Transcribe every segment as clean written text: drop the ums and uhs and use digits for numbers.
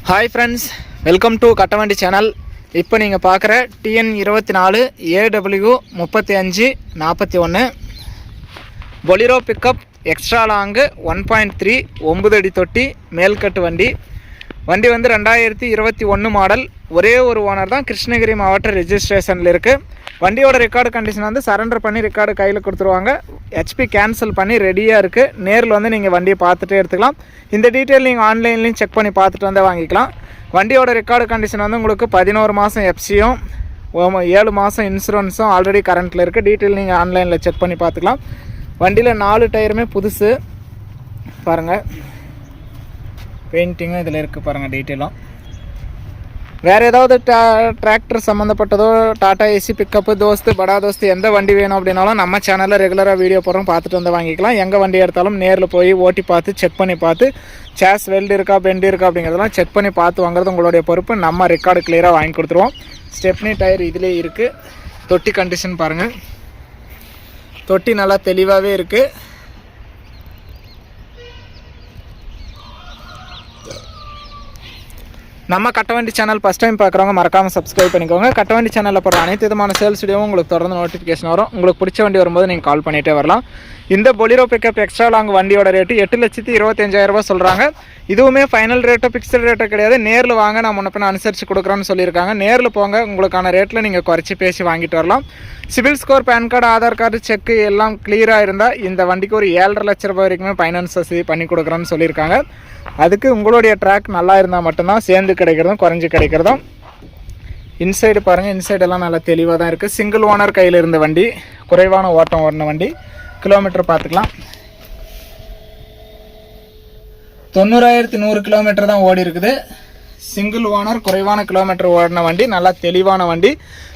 Hi friends, welcome to Kattavandi channel. இப்போ நீங்கள் பார்க்குற TN 24 AW 3541 Bolero pickup extra long 1.3 9 அடி தொட்டி மேல்கட்டு வண்டி வந்து 2021 மாடல். ஒரே ஒரு ஓனர் தான், கிருஷ்ணகிரி மாவட்ட ரெஜிஸ்ட்ரேஷனில் இருக்குது. வண்டியோட ரெக்கார்டு கண்டிஷன் வந்து சரண்டர் பண்ணி ரெக்கார்டு கையில் கொடுத்துருவாங்க. HP கேன்சல் பண்ணி ரெடியாக இருக்குது. நேரில் வந்து நீங்கள் வண்டியை பார்த்துட்டே எடுத்துக்கலாம். இந்த டீட்டெயில் நீங்கள் ஆன்லைன்லேயும் செக் பண்ணி பார்த்துட்டு வந்து வாங்கிக்கலாம். வண்டியோட ரெக்கார்டு கண்டிஷன் வந்து உங்களுக்கு 11 மாதம் எஃப்சியும் 7 மாதம் இன்சூரன்ஸும் ஆல்ரெடி கரண்ட்டில் இருக்குது. டீட்டெயில் நீங்கள் ஆன்லைனில் செக் பண்ணி பார்த்துக்கலாம். வண்டியில் 4 டயருமே புதுசு பாருங்கள். பெயிண்டிங்கும் இதில் இருக்குது பாருங்கள் டீட்டெயிலும். வேறு ஏதாவது டிராக்டர் சம்மந்தப்பட்டதோ, டாடா ஏசி பிக்கப்பு, தோஸ்து, படா தோஸ்து எந்த வண்டி வேணும் அப்படின்னாலும் நம்ம சேனலில் ரெகுலராக வீடியோ போடுறோம், பார்த்துட்டு வந்து வாங்கிக்கலாம். எங்கே வண்டி எடுத்தாலும் நேரில் போய் ஓட்டி பார்த்து செக் பண்ணி பார்த்து சேஸ் வெல்டு இருக்கா பெண்டு இருக்கா அப்படிங்கிறதெல்லாம் செக் பண்ணி பார்த்து வாங்குறது உங்களுடைய பொறுப்பு. நம்ம ரெக்கார்டு கிளியராக வாங்கி கொடுத்துருவோம். ஸ்டெப்னி டயர் இதிலே இருக்குது. தொட்டி கண்டிஷன் பாருங்கள், தொட்டி நல்லா தெளிவாகவே இருக்குது. நம்ம கட்டவண்டி சேனல் ஃபஸ்ட் டைம் பார்க்குறவங்க மறக்காமல் சப்ஸ்கிரைப் பண்ணிக்கோங்க. கட்டவண்டி சேனலில் போடுற அனைத்து விதமான சேல்ஸ் வீடியோவும் உங்களுக்கு தொடர்ந்து நோட்டிஃபிகேஷன் வரும். உங்களுக்கு பிடிச்ச வண்டி வரும்போது நீங்கள் கால் பண்ணிகிட்டே வரலாம். இந்த பொலிரோ பிக்கப் எக்ஸ்ட்ரா லாங் வண்டியோட ரேட்டு 8,25,000 சொல்கிறாங்க. இதுவுமே ஃபைனல் ரேட்டோ ஃபிக்ஸ்டு ரேட்டோ கிடையாது. நேரில் வாங்க, நான் முன்ன பின்ன அனுசரித்து கொடுக்குறோன்னு சொல்லியிருக்காங்க. நேரில் போங்க, உங்களுக்கான ரேட்டில் நீங்கள் குறைச்சி பேசி வாங்கிட்டு வரலாம். Civil score, pan card, Aadhaar card, check எல்லாம் கிளியராக இருந்தால் இந்த வண்டிக்கு ஒரு 7,50,000 லட்ச வரைக்குமே ஃபைனான்ஸ் வசதி பண்ணி கொடுக்குறோன்னு சொல்லியிருக்காங்க. அதுக்கு உங்களுடைய ட்ராக் நல்லா இருந்தால் மட்டும்தான் சேர்ந்து கிடைக்கிறதும் குறைஞ்சி கிடைக்கிறதும். இன்சைடு பாருங்கள், இன்சைடெல்லாம் நல்லா தெளிவாக தான் இருக்குது. சிங்கிள் ஓனர் கையில் இருந்த வண்டி, குறைவான ஓட்டம் ஓடின வண்டி. கிலோமீட்டர் பார்த்துக்கலாம், 90,100 கிலோமீட்டர் தான் ஓடி இருக்குது. சிங்கிள் ஓனர், குறைவான கிலோமீட்டர் ஓடின வண்டி, நல்லா தெளிவான வண்டி.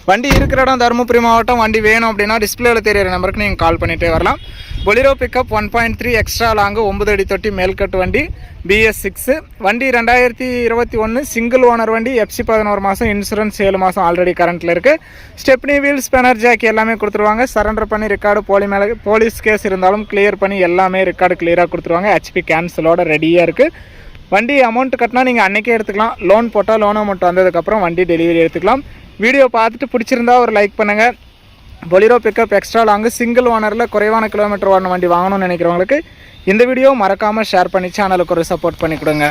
வண்டி இருக்கிற இடம் தருமபுரி மாவட்டம். வண்டி வேணும் அப்படின்னா டிஸ்பிளேவில் தெரியிற நம்பருக்கு நீங்கள் கால் பண்ணிகிட்டே வரலாம். பொலிரோ பிக்கப் 1.3 எக்ஸ்ட்ரா லாங்கு 9 அடி தொட்டி மேல்கட்டு வண்டி, BS6 வண்டி. 2021 சிங்கிள் ஓனர் வண்டி. FC 11 மாதம், இன்சூரன்ஸ் 7 மாதம் ஆல்ரெடி கரண்ட்டில் இருக்குது. ஸ்டெப்னி வீல், ஸ்பேனர் ஜாக்கி எல்லாமே கொடுத்துருவாங்க. சரண்டர் பண்ணி ரெக்கார்டு போலீஸ் கேஸ் இருந்தாலும் கிளியர் பண்ணி எல்லாமே ரெக்கார்டு கிளியராக கொடுத்துருவாங்க. HP கேன்சலோட ரெடியாக இருக்குது. வண்டி அமௌண்ட் கட்டினா நீங்கள் அன்றைக்கே எடுத்துக்கலாம். லோன் போட்டால் லோன் அமௌண்ட் வந்ததுக்கப்புறம் வண்டி டெலிவரி எடுத்துக்கலாம். வீடியோ பார்த்துட்டு பிடிச்சிருந்தா ஒரு லைக் பண்ணுங்கள். Bolero pickup extra long single ஓனரில் குறைவான கிலோமீட்டர் ஓடின வண்டி வாங்கணும்னு நினைக்கிறவங்களுக்கு இந்த வீடியோ மறக்காமல் ஷேர் பண்ணி சேனலுக்கு ஒரு சப்போர்ட் பண்ணி கொடுங்க.